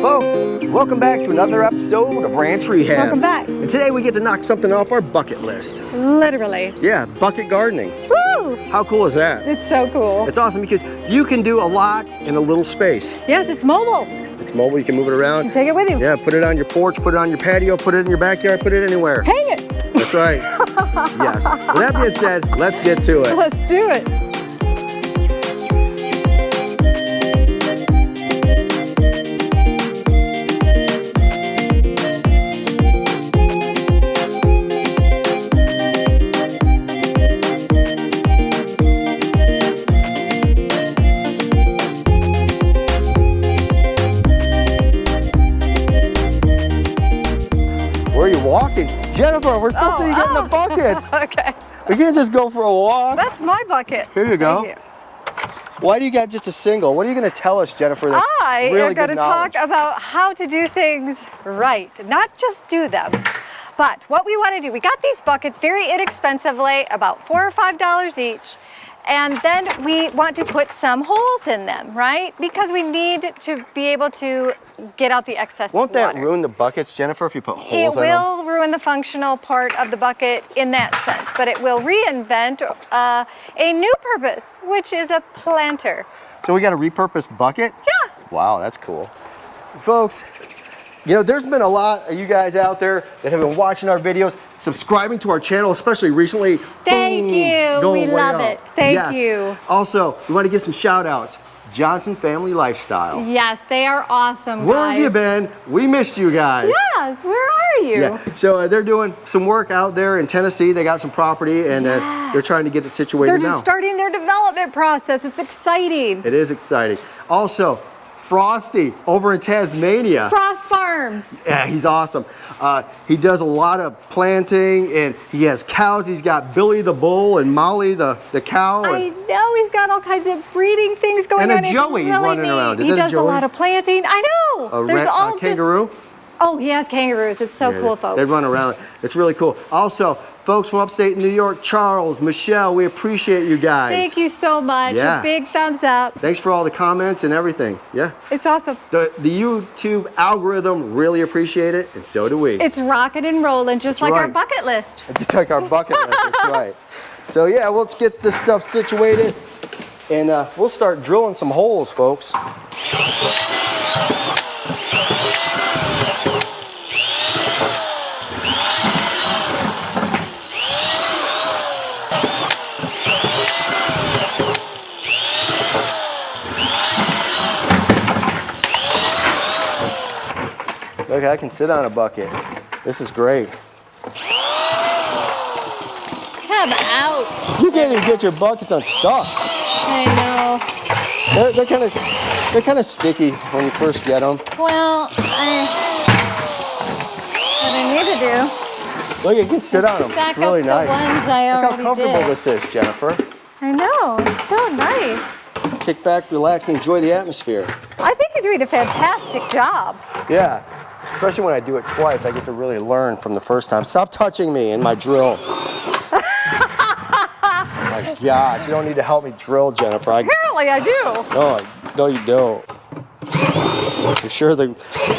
Folks, welcome back to another episode of Ranch Rehab. Welcome back. And today we get to knock something off our bucket list. Literally. Yeah, bucket gardening. Woo! How cool is that? It's so cool. It's awesome because you can do a lot in a little space. Yes, it's mobile. It's mobile, you can move it around. You can take it with you. Yeah, put it on your porch, put it on your patio, put it in your backyard, put it anywhere. Hang it. That's right. Yes. With that being said, let's get to it. Let's do it. Where are you walking? Jennifer, we're supposed to be getting the buckets. Okay. We can't just go for a walk. That's my bucket. Here you go. Thank you. Why do you got just a single? What are you going to tell us, Jennifer? That's I really am going good to knowledge? talk about how to do things right, not just do them. But what we want to do, we got these buckets very inexpensively, about $4 or $5 each. And then we want to put some holes in them, right? Because we need to be able to get out the excess Won't water. that ruin the buckets, Jennifer, if you put holes in It them? will ruin the functional part of the bucket in that sense, but it will reinvent a new purpose, which is a planter. So we got a repurposed bucket? Yeah. Wow, that's cool. Folks, you know, there's been a lot of you guys out there that have been watching our videos, subscribing to our channel, especially recently. Thank Boom, you. going We way love up. it. Thank Yes. you. Also, we want to give some shout outs. Johnson Family Lifestyle. Yes, they are awesome, Where guys. have you been? We missed you guys. Yes, where are you? Yeah, so they're doing some work out there in Tennessee. They got some property and they're trying to get it situated They're now. just starting their development process. It's exciting. It is exciting. Also, Frosty over in Tasmania. Cross Farms. Yeah, he's awesome. He does a lot of planting and he has cows. He's got Billy the bull and Molly the cow. I know he's got all kinds of breeding things going And a on. It's Joey really running neat. around. Is He that a does a Joey? lot of planting. I know. A kangaroo? Oh, he has kangaroos. It's so cool, folks. They run around. It's really cool. Also, folks from upstate New York, Charles, Michelle, we appreciate you guys. Thank you so much. Yeah. A big thumbs up. Thanks for all the comments and everything. Yeah. It's awesome. The YouTube algorithm really appreciate it, and so do we. It's rocking and rolling, just like our right. bucket list. Just like our bucket list, that's right. So yeah, let's get this stuff situated, and we'll start drilling some holes, folks. Look, I can sit on a bucket. This is great. Come out. You can't even get your buckets unstuck. I know. They're kind of sticky when you first get them. Well, what I need to do. Look, you can sit on them. Stack It's really up nice. the ones I Look how already comfortable did. this is, Jennifer. I know. It's so nice. Kick back, relax, and enjoy the atmosphere. I think you're doing a fantastic job. Yeah, especially when I do it twice, I get to really learn from the first time. Stop touching me in my drill. My gosh, you don't need to help me drill, Jennifer. Apparently I do. No, you don't. I'm sure the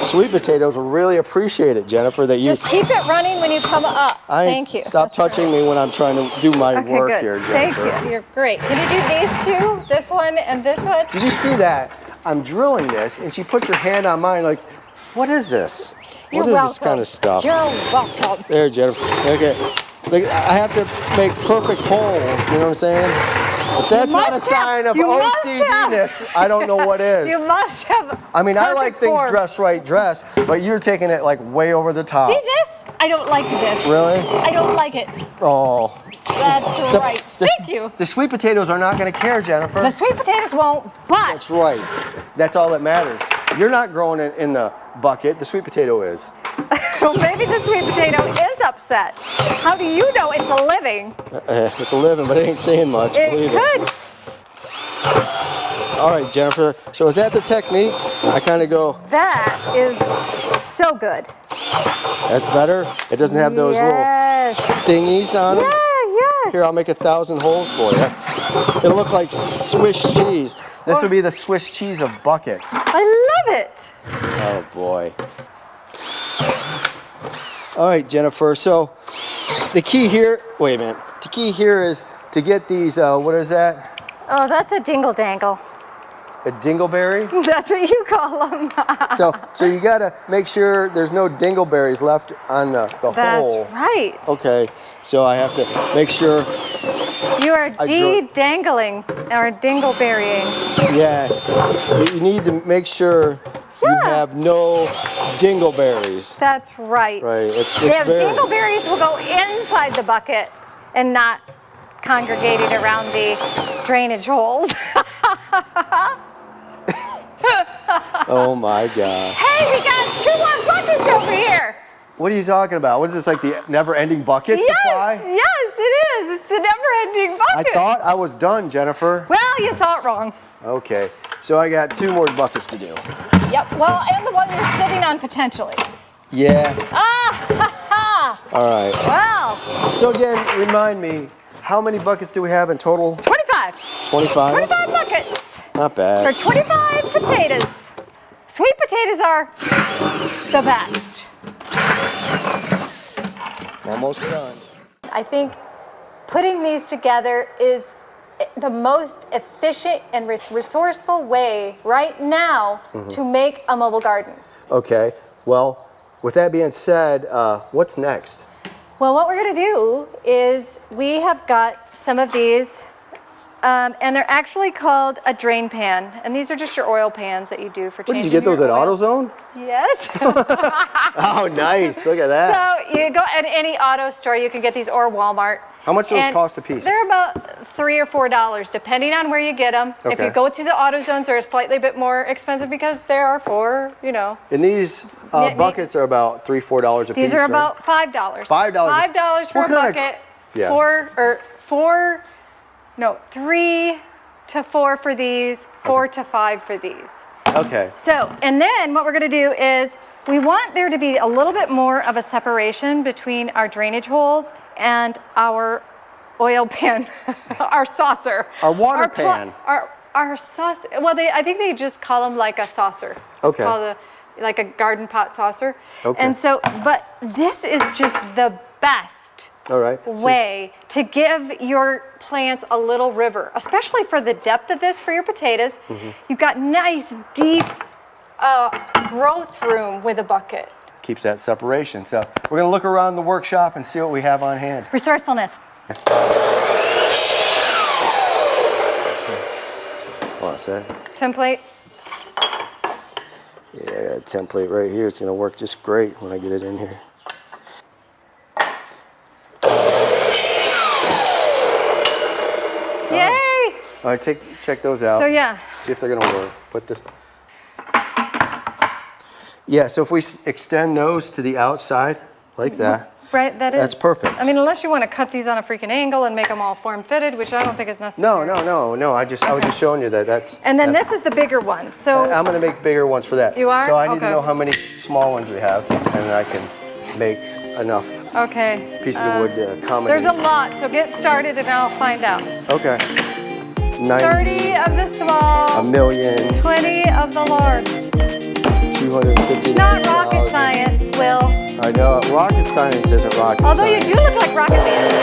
sweet potatoes will really appreciate it, Jennifer, that you... Just keep it running when you come up. Thank you. Stop touching me when I'm trying to do my Okay, work good. here, Jennifer. Thank you. You're great. Can you do these two? This one and this one? Did you see that? I'm drilling this, and she puts her hand on mine like, what is this? You're What is welcome. this kind of stuff? You're welcome. There, Jennifer. Okay. Like, I have to make perfect holes, you know what I'm saying? If that's not a sign of OCDness, I don't know what is. You must have. I mean, I like perfect things form. dressed right, but you're taking it like way over the top. See this? I don't like this. Really? I don't like it. Oh. That's right. Thank you. The sweet potatoes are not going to care, Jennifer. The sweet potatoes won't, but. That's right. That's all that matters. You're not growing it in the bucket. The sweet potato is. Well, maybe the sweet potato is upset. How do you know it's a living? It's a living, but it ain't saying much. It could. All right, Jennifer. So is that the technique? I kind of go. That is so good. That's better. It doesn't have those little thingies on them. Yeah, yes. Here, I'll make 1,000 holes for you. It'll look like Swiss cheese. This would be the Swiss cheese of buckets. I love it. Oh boy. All right, Jennifer. So the key here, wait a minute. The key here is to get these, what is that? Oh, that's a dingle dangle. A dingleberry? That's what you call them. So you gotta make sure there's no dingleberries left on the hole. That's right. Okay, so I have to make sure. You are de-dangling or dingleberrying. Yeah, you need to make sure you have no dingleberries. That's right. Right, it's dingleberries will go inside the bucket and not congregating around the drainage holes. Oh my God. Hey, we got 2 more buckets over here. What are you talking about? What is this, like the never-ending bucket supply? Yes, it is. It's the never-ending bucket. I thought I was done, Jennifer. Well, you thought wrong. Okay, so I got 2 more buckets to do. Yep, well, and the one you're sitting on potentially. Yeah. Ah, All right. Wow. So again, remind me, how many buckets do we have in total? 25. 25? 25 buckets. Not bad. For 25 potatoes. Sweet potatoes are the best. Almost done. I think putting these together is the most efficient and resourceful way right now to make a mobile garden. Okay, well, with that being said, what's next? Well, what we're gonna do is we have got some of these, and they're actually called a drain pan. And these are just your oil pans that you do for changing. What, did you get those at AutoZone? Yes. Oh, nice, look at that. So you go at any auto store, you can get these, or Walmart. How much do those cost a piece? They're about $3 or $4, depending on where you get them. Okay. If you go to the AutoZones, they're slightly bit more expensive because there are 4, you know. And these buckets are about $3, $4 a piece. These are about $5. $5. $5 for a bucket. Yeah. 3 to 4 for these, 4 to 5 for these. Okay. So, and then what we're gonna do is we want there to be a little bit more of a separation between our drainage holes and our oil pan, our saucer. Our water pan. Our saucer, well, I think they just call them like a saucer. Okay. It's called like a garden pot saucer. Okay. And so, but this is just the best All right. way to give your plants a little river, especially for the depth of this for your potatoes. You've got nice, deep growth room with a bucket. Keeps that separation. So we're gonna look around the workshop and see what we have on hand. Resourcefulness. Hold on a sec. Template. Yeah, I got a template right here. It's gonna work just great when I get it in here. Yay! All right, check those out. So yeah. See if they're gonna work. Put this. Yeah, so if we extend those to the outside like that, Right, that's perfect. I mean, unless you want to cut these on a freaking angle and make them all form-fitted, which I don't think is necessary. No. I was just showing you that. And then this is the bigger one. So I'm gonna make bigger ones for that. You are? So I need to Okay. know how many small ones we have, and then I can make enough okay. pieces of wood to accommodate. There's a lot, so get started and I'll find out. Okay. 30 of the small. A million. 20 of the large. 250. Not rocket science, Will. I know. Rocket science isn't rocket Although science. you do look like Rocket Man.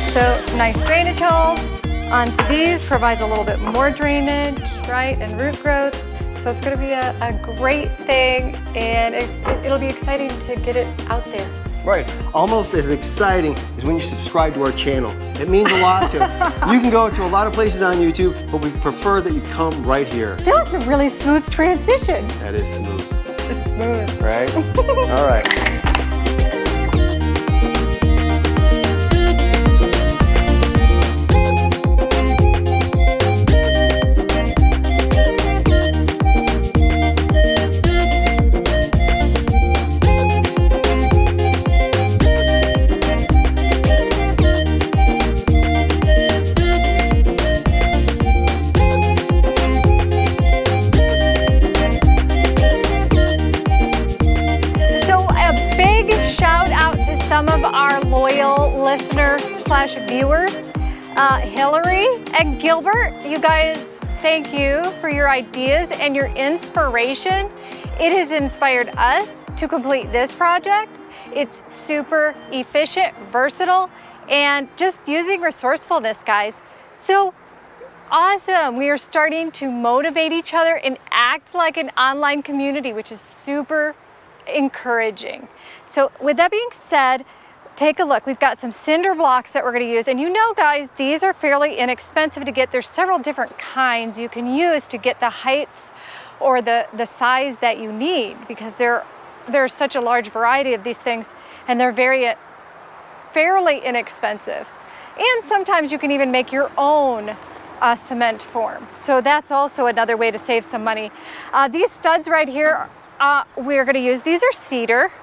So nice drainage holes onto these provides a little bit more drainage, right, and root growth. So it's going to be a great thing, and it'll be exciting to get it out there. Right. Almost as exciting as when you subscribe to our channel. It means a lot to you. Can go to a lot of places on YouTube, but we prefer that you come right here. That was a really smooth transition. That is smooth. It's smooth. Right? All right. viewers. Hillary and Gilbert, you guys, thank you for your ideas and your inspiration. It has inspired us to complete this project. It's super efficient, versatile, and just using resourcefulness, guys. So awesome. We are starting to motivate each other and act like an online community, which is super encouraging. So with that being said, take a look. We've got some cinder blocks that we're going to use. And you know, guys, these are fairly inexpensive to get. There's several different kinds you can use to get the heights or the size that you need, because there's such a large variety of these things, and they're fairly inexpensive. And sometimes you can even make your own cement form. So that's also another way to save some money. These studs right here, we're going to use. These are cedar,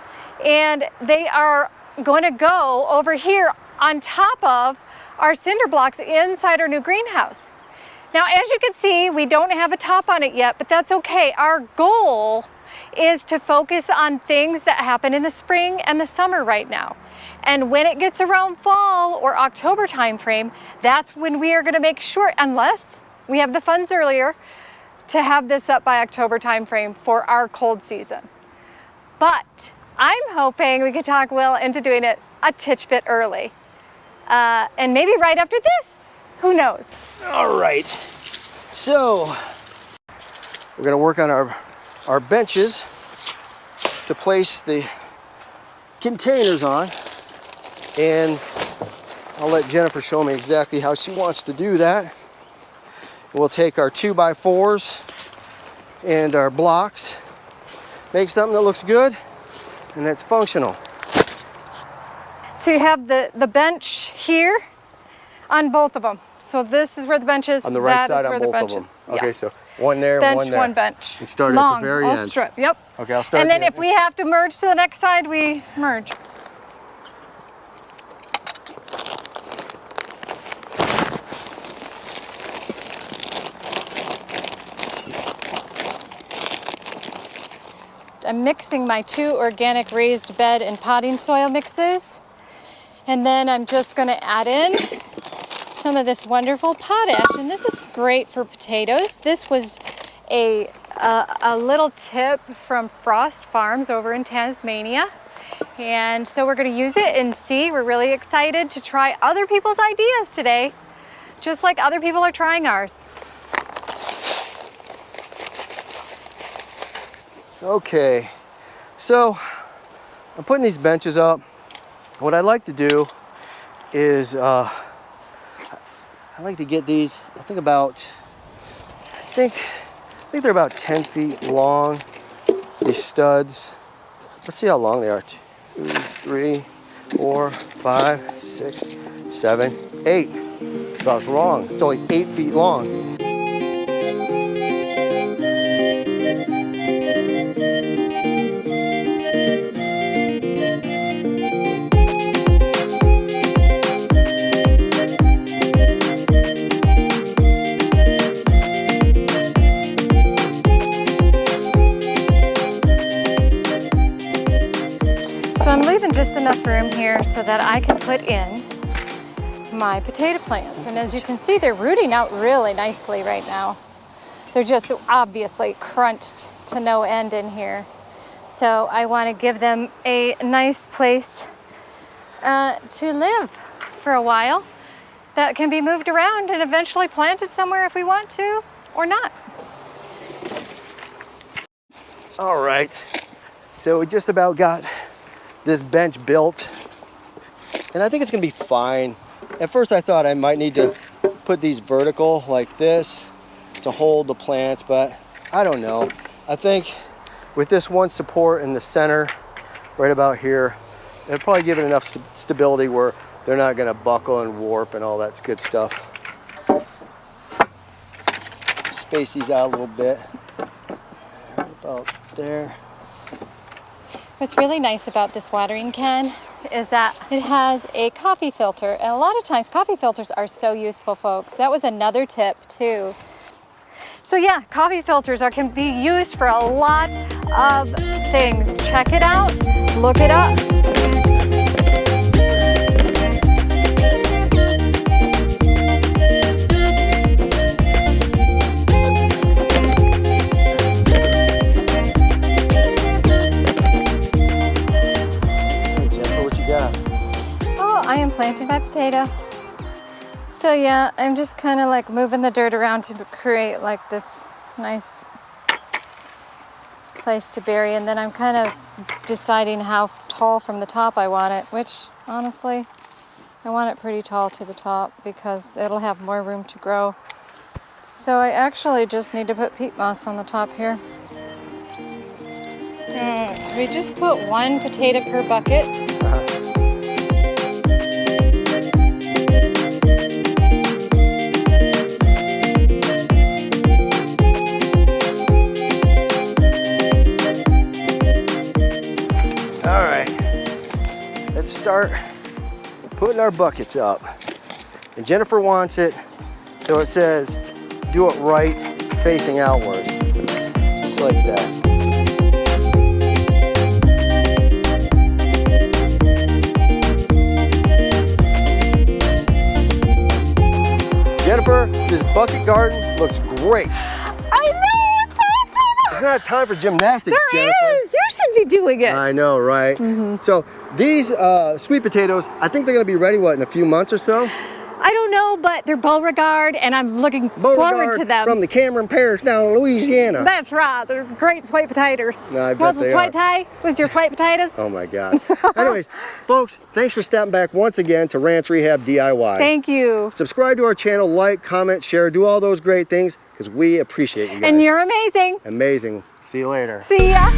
and they are going to go over here on top of our cinder blocks inside our new greenhouse. Now, as you can see, we don't have a top on it yet, but that's okay. Our goal is to focus on things that happen in the spring and the summer right now. And when it gets around fall or October timeframe, that's when we are going to make sure, unless we have the funds earlier, to have this up by October timeframe for our cold season. But I'm hoping we could talk Will into doing it a titch bit early. And maybe right after this, who knows? All right, so we're gonna work on our benches to place the containers on, and I'll let Jennifer show me exactly how she wants to do that. We'll take our 2x4s and our blocks, make something that looks good and that's functional. So you have the bench here on both of them. So this is where the bench is. On the right side on both of them. Okay, yes. so one there, bench, one there. one bench. And start long, at the very all end. strip. Yep. Okay, I'll start. And then if we have to merge to the next side, we merge. I'm mixing my 2 organic raised bed and potting soil mixes. And then I'm just going to add in some of this wonderful potash. And this is great for potatoes. This was a little tip from Frost Farms over in Tasmania. And so we're going to use it and see. We're really excited to try other people's ideas today, just like other people are trying ours. Okay, so I'm putting these benches up. What I like to do is I like to get these, I think they're about 10 feet long, these studs. Let's see how long they are. 2, 3, 4, 5, 6, 7, 8. So I was wrong. It's only 8 feet long. So I'm leaving just enough room here so that I can put in my potato plants. And as you can see, they're rooting out really nicely right now. They're just obviously crunched to no end in here. So I want to give them a nice place to live for a while that can be moved around and eventually planted somewhere if we want to or not. All right, so we just about got this bench built, and I think it's gonna be fine. At first I thought I might need to put these vertical like this to hold the plants, but I don't know. I think with this one support in the center, right about here, it'll probably give it enough stability where they're not gonna buckle and warp and all that good stuff. Space these out a little bit, about there. What's really nice about this watering can is that it has a coffee filter, and a lot of times coffee filters are so useful, folks. That was another tip too. So yeah, coffee filters can be used for a lot of things. Check it out, look it up. So yeah, I'm just kind of like moving the dirt around to create like this nice place to bury, and then I'm kind of deciding how tall from the top I want it, which honestly, I want it pretty tall to the top because it'll have more room to grow. So I actually just need to put peat moss on the top here. We just put 1 potato per bucket. All right, let's start putting our buckets up. And Jennifer wants it, so it says, do it right, facing outward, just like that. Jennifer, this bucket garden looks great. I know, it's awesome! It's not time for gymnastics, There Jennifer. is! You should be doing it. I know, right? So these sweet potatoes, I think they're gonna be ready, what, in a few months or so? I don't know, but they're Beauregard, and I'm looking forward Beauregard to them. from the Cameron Parish down in Louisiana. That's right. They're great sweet potatoes. No, I bet What's they the sweet tie? Was your sweet potatoes? Oh my God. Anyways, folks, thanks for stopping back once again to Ranch Rehab DIY. Thank you. Subscribe to our channel, like, comment, share, do all those great things because we appreciate you guys. And you're amazing. Amazing. See you later. See ya.